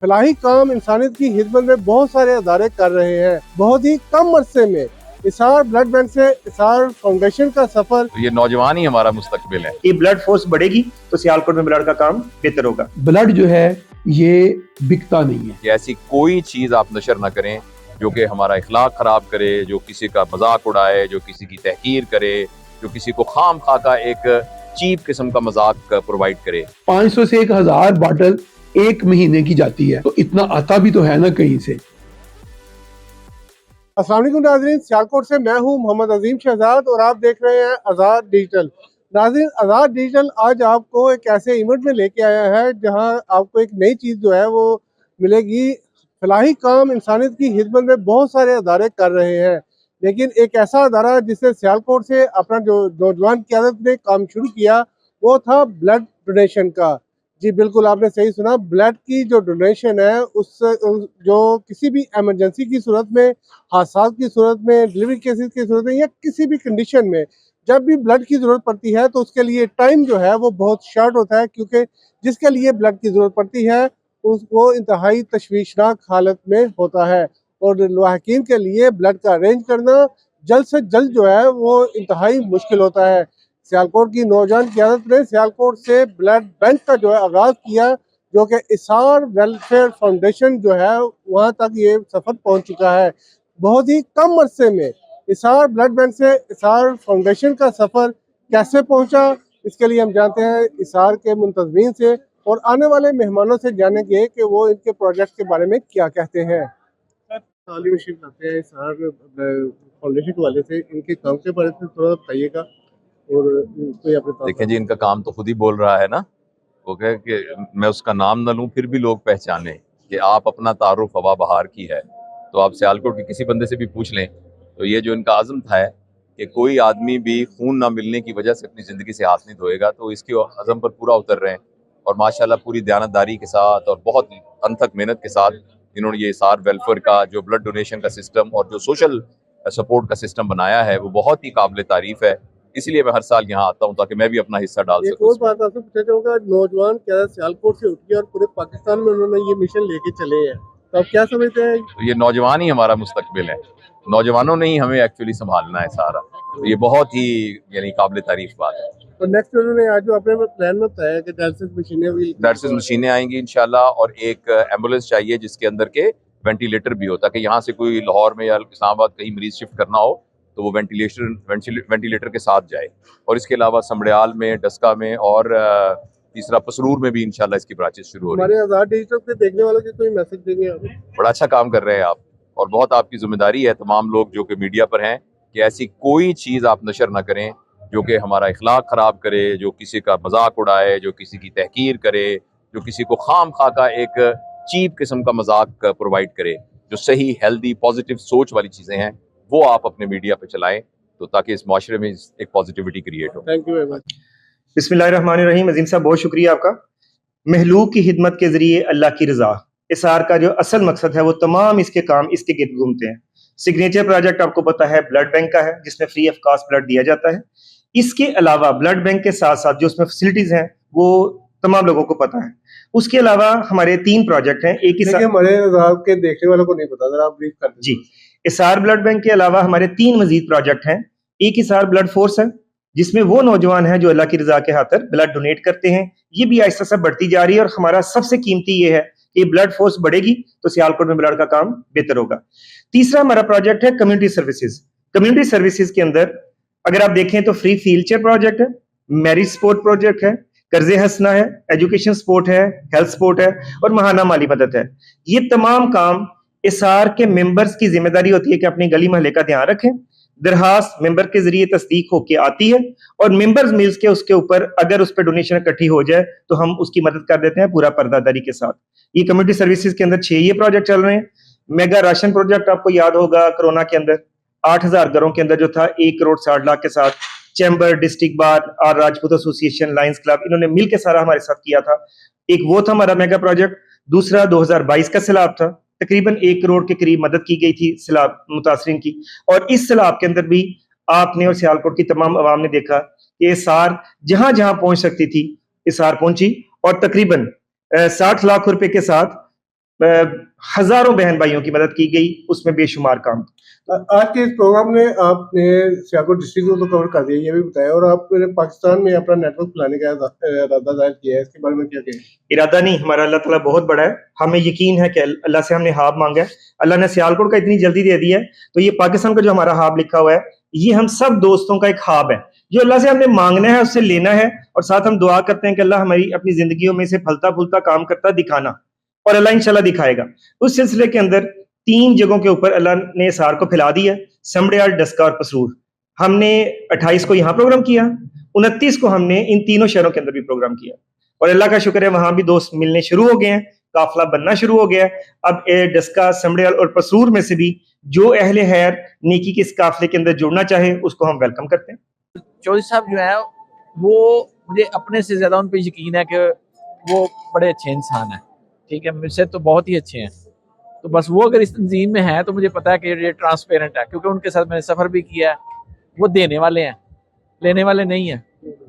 फलाही काम इंसानियत की खिदमत में बहुत सारे अदारे कर रहे हैं। बहुत ही कम अरसे में इसार ब्लड बैंक से इसार फाउंडेशन का सफर, ये नौजवान ही हमारा मुस्तकबिल है। ये ब्लड फोर्स बढ़ेगी तो सियालकोट में ब्लड का काम बेहतर होगा। ब्लड जो है ये बिकता नहीं है। कि ऐसी कोई चीज आप नशर न करें जो कि हमारा इखलाक खराब करे, जो किसी का मजाक उड़ाए, जो किसी की तहकीर करे, जो किसी को खाम खा का एक चीप किस्म का मजाक प्रोवाइड करे। 500 से 1000 बॉटल एक महीने की जाती है, तो इतना आता भी तो है ना कहीं से। अस्सलाम वालेकुम नाज़रीन, सियालकोट से मैं हूं मोहम्मद अजीम शहजाद और आप देख रहे हैं आज़ाद डिजिटल। नाज़रीन, आज़ाद डिजिटल आज आपको एक ऐसे इवेंट में लेके आया है जहां आपको एक नई चीज़ जो है वो मिलेगी। फलाही काम इंसानियत की खिदमत में बहुत सारे अदारे कर रहे हैं, लेकिन एक ऐसा अदारा जिसने सियालकोट से अपना जो नौजवान क़यादत ने काम शुरू किया वो था ब्लड डोनेशन का। जी बिल्कुल, आपने सही सुना। ब्लड की जो डोनेशन है उस जो किसी भी एमरजेंसी की सूरत में, हादसा की सूरत में, डिलीवरी केसेस की सूरत में या किसी भी कंडीशन में जब भी ब्लड की ज़रूरत पड़ती है तो उसके लिए टाइम जो है वो बहुत शॉर्ट होता है, क्योंकि जिसके लिए ब्लड की ज़रूरत पड़ती है उसको इंतहाई तशवीशनाक हालत में होता है और लवाहकीन के लिए ब्लड का अरेंज करना जल्द से जल्द जो है वो इंतहाई मुश्किल होता है। सियालकोट की नौजवान क़यादत ने सियालकोट से ब्लड बैंक का जो है आगाज़ किया, जो कि इसार वेलफेयर फाउंडेशन जो है वहाँ तक ये सफ़र पहुँच चुका है। बहुत ही कम अरसे में इसार ब्लड बैंक से इसार फाउंडेशन का सफ़र कैसे पहुँचा, इसके लिए हम जानते हैं इसार के मुंतज़मीन से और आने वाले मेहमानों से जानेंगे कि वो इनके प्रोजेक्ट के बारे में क्या कहते हैं। तालीम शिफ्ट आते हैं इसार फाउंडेशन के वाले से, इनके काम के बारे में थोड़ा बताइएगा। और कोई अपने देखें जी, इनका काम तो खुद ही बोल रहा है ना, वो कहे कि मैं उसका नाम न लूं फिर भी लोग पहचाने कि आप अपना तारुफ हवा बहार की है। तो आप सियालकोट के किसी बंदे से भी पूछ लें तो ये जो इनका आज़म था कि कोई आदमी भी खून ना मिलने की वजह से अपनी ज़िंदगी से हाथ नहीं धोएगा, तो इसके अज़म पर पूरा उतर रहे हैं और माशाल्लाह पूरी दयानतदारी के साथ और बहुत अनथक मेहनत के साथ इन्होंने ये इसार वेलफेयर का जो ब्लड डोनेशन का सिस्टम और जो सोशल सपोर्ट का सिस्टम बनाया है वो बहुत ही काबिल तारीफ़ है। इसलिए मैं हर साल यहाँ आता हूँ ताकि मैं भी अपना हिस्सा डाल एक सकूँ। और बात आपसे पूछना चाहूँगा, नौजवान क्या सियालकोट से उठ के और पूरे पाकिस्तान में उन्होंने ये मिशन लेके चले हैं, तो आप क्या समझते हैं? तो ये नौजवान ही हमारा मुस्तकबिल है। नौजवानों ने ही हमें एक्चुअली संभालना है सारा, तो ये बहुत ही यानी काबिल तारीफ बात है। तो नेक्स्ट उन्होंने आज जो अपने प्लान में बताया कि डायलिसिस मशीनें भी डायलिसिस मशीनें आएंगी इंशाल्लाह और एक एम्बुलेंस चाहिए जिसके अंदर के वेंटिलेटर भी हो, ताकि यहाँ से कोई लाहौर में या इस्लामाबाद कहीं मरीज शिफ्ट करना हो तो वो वेंटिलेटर के साथ जाए। और इसके अलावा समड़ियाल में, डस्का में और तीसरा पसरूर में भी इंशाल्लाह इसकी ब्रांचेस शुरू हो रही हमारे आज़ाद डिजिटल के देखने वालों के कोई मैसेज देंगे आप? बड़ा अच्छा काम कर रहे हैं आप और बहुत आपकी जिम्मेदारी है तमाम लोग जो कि मीडिया पर हैं कि ऐसी कोई चीज़ आप नशर न करें जो कि हमारा इखलाक ख़राब करे, जो किसी का मजाक उड़ाए, जो किसी की तहकीर करे, जो किसी को खाम खा का एक चीप किस्म का मजाक प्रोवाइड करे। जो सही हेल्दी पॉजिटिव सोच वाली चीज़ें हैं वो आप अपने मीडिया पे चलाएं, तो ताकि इस माशरे में एक पॉजिटिविटी क्रिएट हो। Thank you very much. बिस्मिल्लाहिर्रहमानिर्रहीम। अजीम साहब बहुत शुक्रिया आपका। महलूक की खिदमत के जरिए अल्लाह की रजा, इसार का जो असल मकसद है वो तमाम इसके काम इसके गिर्द घूमते हैं। सिग्नेचर प्रोजेक्ट आपको पता है ब्लड बैंक का है, जिसमें फ्री ऑफ कॉस्ट ब्लड दिया जाता है। इसके अलावा ब्लड बैंक के साथ साथ जो उसमें फैसिलिटीज हैं वो तमाम लोगों को पता है। उसके अलावा हमारे 3 प्रोजेक्ट हैं। एक ही हमारे आज़ाद के देखने वालों को नहीं पता, जरा आप ब्रीफ कर दें। जी, इसार ब्लड बैंक के अलावा हमारे 3 मजीद प्रोजेक्ट हैं। एक इसार ब्लड फोर्स है, जिसमें वो नौजवान हैं जो अल्लाह की रजा के खातिर ब्लड डोनेट करते हैं। ये भी आहिस्ता सा बढ़ती जा रही है और हमारा सबसे कीमती ये है कि ब्लड फोर्स बढ़ेगी तो सियालकोट में ब्लड का काम बेहतर होगा। तीसरा हमारा प्रोजेक्ट है कम्युनिटी सर्विसेज। कम्युनिटी सर्विसेज के अंदर अगर आप देखें तो फ्री व्हील चेयर प्रोजेक्ट है, मैरिज सपोर्ट प्रोजेक्ट है, कर्जे हंसना है, एजुकेशन सपोर्ट है, हेल्थ सपोर्ट है और महाना माली मदद है। ये तमाम काम इसार के मेंबर्स की जिम्मेदारी होती है कि अपनी गली महल्ले का ध्यान रखें। दरखास्त मेंबर के जरिए तस्दीक होके आती है और मेंबर्स मिल्स के उसके ऊपर अगर उस पर डोनेशन इकट्ठी हो जाए तो हम उसकी मदद कर देते हैं पूरा पर्दादारी के साथ। ये कम्युनिटी सर्विसेज के अंदर 6 ये प्रोजेक्ट चल रहे हैं। मेगा राशन प्रोजेक्ट आपको याद होगा, कोरोना के अंदर 8000 घरों के अंदर जो था 1 करोड़ 60 लाख के साथ चैम्बर, डिस्ट्रिक्ट बार और राजपूत एसोसिएशन, लायंस क्लब, इन्होंने मिलकर सारा हमारे साथ किया था। एक वो था हमारा मेगा प्रोजेक्ट। दूसरा 2022 का सैलाब था, तकरीबन 1 करोड़ के करीब मदद की गई थी सैलाब मुतासरीन की। और इस सैलाब के अंदर भी आपने और सियालकोट की तमाम अवाम ने देखा कि इसार जहां जहां पहुंच सकती थी इसार पहुंची और तकरीबन 60 लाख रुपए के साथ हजारों बहन भाइयों की मदद की गई, उसमें बेशुमार काम। आज के इस प्रोग्राम में आपने सियालकोट डिस्ट्रिक्ट को तो कवर कर दिया, ये भी बताया, और आपने पाकिस्तान में अपना नेटवर्क फैलाने का इरादा जाहिर किया है, इसके बारे में क्या कहें? इरादा नहीं, हमारा अल्लाह ताला बहुत बड़ा है, हमें यकीन है कि अल्लाह से हमने हाब मांगा है, अल्लाह ने सियालकोट का इतनी जल्दी दे दिया है, तो ये पाकिस्तान का जो हमारा हाब लिखा हुआ है, ये हम सब दोस्तों का एक हाब है जो अल्लाह से हमने मांगना है, उससे लेना है, और साथ हम दुआ करते हैं कि अल्लाह हमारी अपनी जिंदगियों में से फलता फूलता काम करता दिखाना, और अल्लाह इंशाल्लाह दिखाएगा। उस सिलसिले के अंदर 3 जगहों के ऊपर अल्लाह ने इसार को फैला दिया, समड़ियाल, डस्का और पसरूर। हमने 28 को यहाँ प्रोग्राम किया, 29 को हमने इन तीनों शहरों के अंदर भी प्रोग्राम किया, और अल्लाह का शुक्र है वहां भी दोस्त मिलने शुरू हो गए हैं, काफिला बनना शुरू हो गया है। अब डस्का, समड़ियाल और पसरूर में से भी जो अहले खैर नेकी के इस काफिले के अंदर जुड़ना चाहे उसको हम वेलकम करते हैं। चौधरी साहब जो है वो मुझे अपने से ज़्यादा उन पे यकीन है कि वो बड़े अच्छे इंसान हैं, ठीक है, मुझसे तो बहुत ही अच्छे हैं। तो बस वो अगर इस तंजीम में है तो मुझे पता है कि ये ट्रांसपेरेंट है, क्योंकि उनके साथ मैंने सफ़र भी किया है। वो देने वाले हैं, लेने वाले नहीं हैं।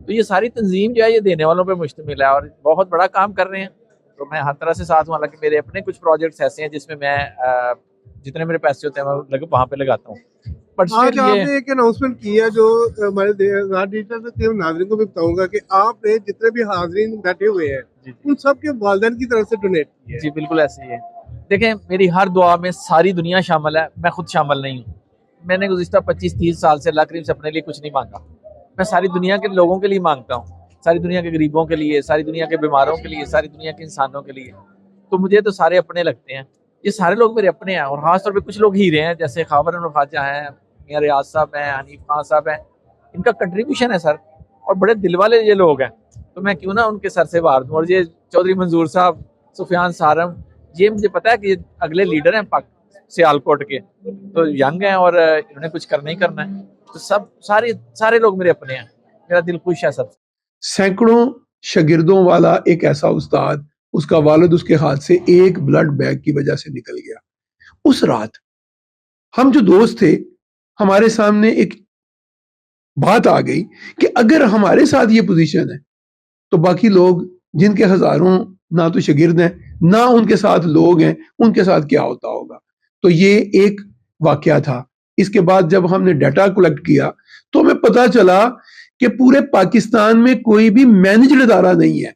तो ये सारी तंजीम जो है ये देने वालों पे मुश्तमिल है और बहुत बड़ा काम कर रहे हैं। तो मैं हर तरह से साथ हूँ, हालांकि मेरे अपने कुछ प्रोजेक्ट्स ऐसे हैं जिसमें मैं जितने मेरे पैसे होते हैं मैं वहाँ पे लगाता हूँ। आज आपने एक अनाउंसमेंट किया जो हमारे आज़ाद डिजिटल के नाज़रीन को भी बताऊंगा कि आपने जितने भी हाज़रीन बैठे हुए हैं उन सब के वालिदैन की तरफ से डोनेट किया है। जी बिल्कुल ऐसे ही है। देखें, मेरी हर दुआ में सारी दुनिया शामिल है, मैं खुद शामिल नहीं हूँ। मैंने गुज़िश्ता 25-30 साल से अल्लाह करीम से अपने लिए कुछ नहीं मांगा, मैं सारी दुनिया के लोगों के लिए मांगता हूँ, सारी दुनिया के गरीबों के लिए, सारी दुनिया के बीमारों के लिए, सारी दुनिया के इंसानों के लिए। तो मुझे तो सारे अपने लगते हैं, ये सारे लोग मेरे अपने हैं। और ख़ास तौर पे कुछ लोग हीरे हैं, जैसे खावर अनवर ख्वाजा हैं, मियां रियाज साहब हैं, हनीफ खान साहब हैं, इनका कंट्रीब्यूशन है सर, और बड़े दिल वाले ये लोग हैं, तो मैं क्यों ना उनके सर से वार दूँ। और ये चौधरी मंजूर साहब, सुफियान सारम, ये मुझे पता है कि ये अगले लीडर हैं सियालकोट के, तो यंग हैं और इन्होंने कुछ करना ही करना है। तो सब सारे लोग मेरे अपने हैं, मेरा दिल खुश है सबसे। सैकड़ों शागिर्दों वाला एक ऐसा उस्ताद, उसका वालिद उसके हाथ से एक ब्लड बैग की वजह से निकल गया। उस रात हम जो दोस्त थे, हमारे सामने एक बात आ गई कि अगर हमारे साथ ये पोजीशन है तो बाकी लोग जिनके हजारों ना तो शागिर्द हैं ना उनके साथ लोग हैं, उनके साथ क्या होता होगा। तो ये एक वाकया था। इसके बाद जब हमने डाटा कलेक्ट किया तो हमें पता चला कि पूरे पाकिस्तान में कोई भी मैनेज्ड इदारा नहीं है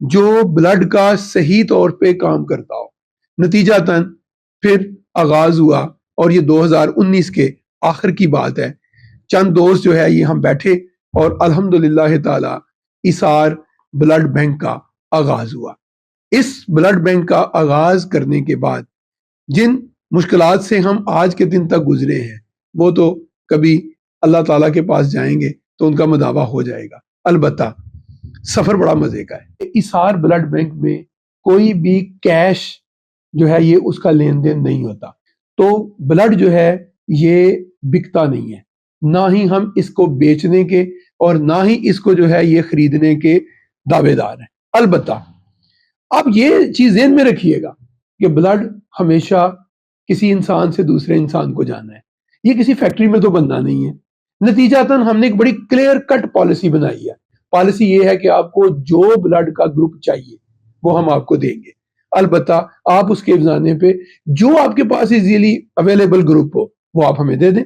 जो ब्लड का सही तौर पे काम करता हो। नतीजातन फिर आगाज हुआ, और ये 2019 के आखिर की बात है। चंद दोस्त जो है ये हम बैठे और अल्हम्दुलिल्लाह ताला इसार ब्लड बैंक का आगाज हुआ। इस ब्लड बैंक का आगाज करने के बाद जिन मुश्किलात से हम आज के दिन तक गुजरे हैं वो तो कभी अल्लाह ताला के पास जाएंगे तो उनका मदावा हो जाएगा। अलबत्ता सफर बड़ा मजे का है। इसार ब्लड बैंक में कोई भी कैश जो है ये उसका लेन देन नहीं होता, तो ब्लड जो है ये बिकता नहीं है, ना ही हम इसको बेचने के और ना ही इसको जो है ये खरीदने के दावेदार हैं। अलबत्ता आप ये चीज ध्यान में रखिएगा कि ब्लड हमेशा किसी इंसान से दूसरे इंसान को जाना है, ये किसी फैक्ट्री में तो बनना नहीं है। नतीजातन हमने एक बड़ी क्लियर कट पॉलिसी बनाई है। पॉलिसी ये है कि आपको जो ब्लड का ग्रुप चाहिए वो हम आपको देंगे, अलबत्ता आप उसके ज़माने पे जो आपके पास इजीली अवेलेबल ग्रुप हो वो आप हमें दे दें।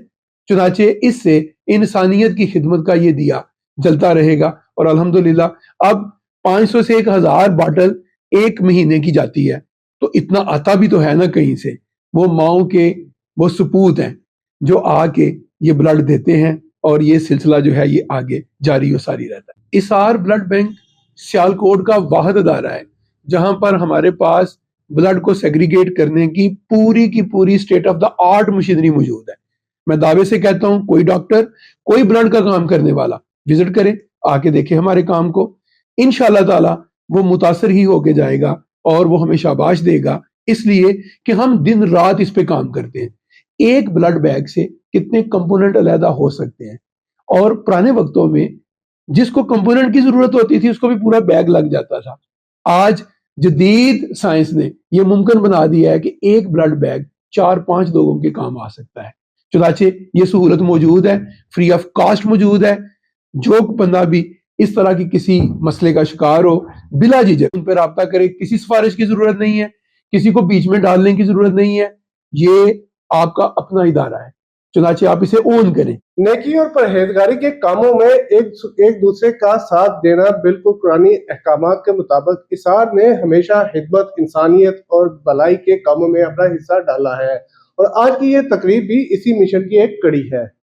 चुनाचे इससे इंसानियत की खिदमत का ये दिया जलता रहेगा। और अल्हम्दुलिल्लाह अब 500 से 1000 बॉटल एक महीने की जाती है, तो इतना आता भी तो है ना कहीं से। वो माओ के वो सपूत हैं जो आके ये ब्लड देते हैं और ये सिलसिला जो है ये आगे जारी और सारी रहता है। इसार ब्लड बैंक सियालकोट का वाहिद अदारा है जहां पर हमारे पास ब्लड को सेग्रीगेट करने की पूरी state of the art machinery मौजूद है। मैं दावे से कहता हूं कोई डॉक्टर, कोई ब्लड का काम करने वाला विजिट करे, आके देखे हमारे काम को, इंशाअल्लाह ताला वो मुतासर ही होके जाएगा और वो हमें शाबाश देगा, इसलिए कि हम दिन रात इस पे काम करते हैं। एक ब्लड बैग से कितने कंपोनेंट अलहदा हो सकते हैं, और पुराने वक्तों में जिसको कंपोनेंट की जरूरत होती थी उसको भी पूरा बैग लग जाता था। आज जदीद साइंस ने यह मुमकिन बना दिया है कि एक ब्लड बैग 4-5 लोगों के काम आ सकता है। चुनाचे ये सहूलत मौजूद है, फ्री ऑफ कॉस्ट मौजूद है। जो बंदा भी इस तरह की किसी मसले का शिकार हो बिला झिझक उन पर राब्ता करे, किसी सिफारिश की जरूरत नहीं है, کسی کو بیچ میں ڈالنے کی ضرورت نہیں ہے، یہ آپ کا اپنا ادارہ ہے، چنانچہ آپ اسے اون کریں۔ نیکی اور پرہیزگاری کے کاموں میں ایک دوسرے کا ساتھ دینا بالکل قرآنی احکامات کے مطابق اسار نے ہمیشہ خدمت، انسانیت اور بھلائی کے کاموں میں اپنا حصہ ڈالا ہے، اور آج کی یہ تقریب بھی اسی مشن کی ایک کڑی ہے۔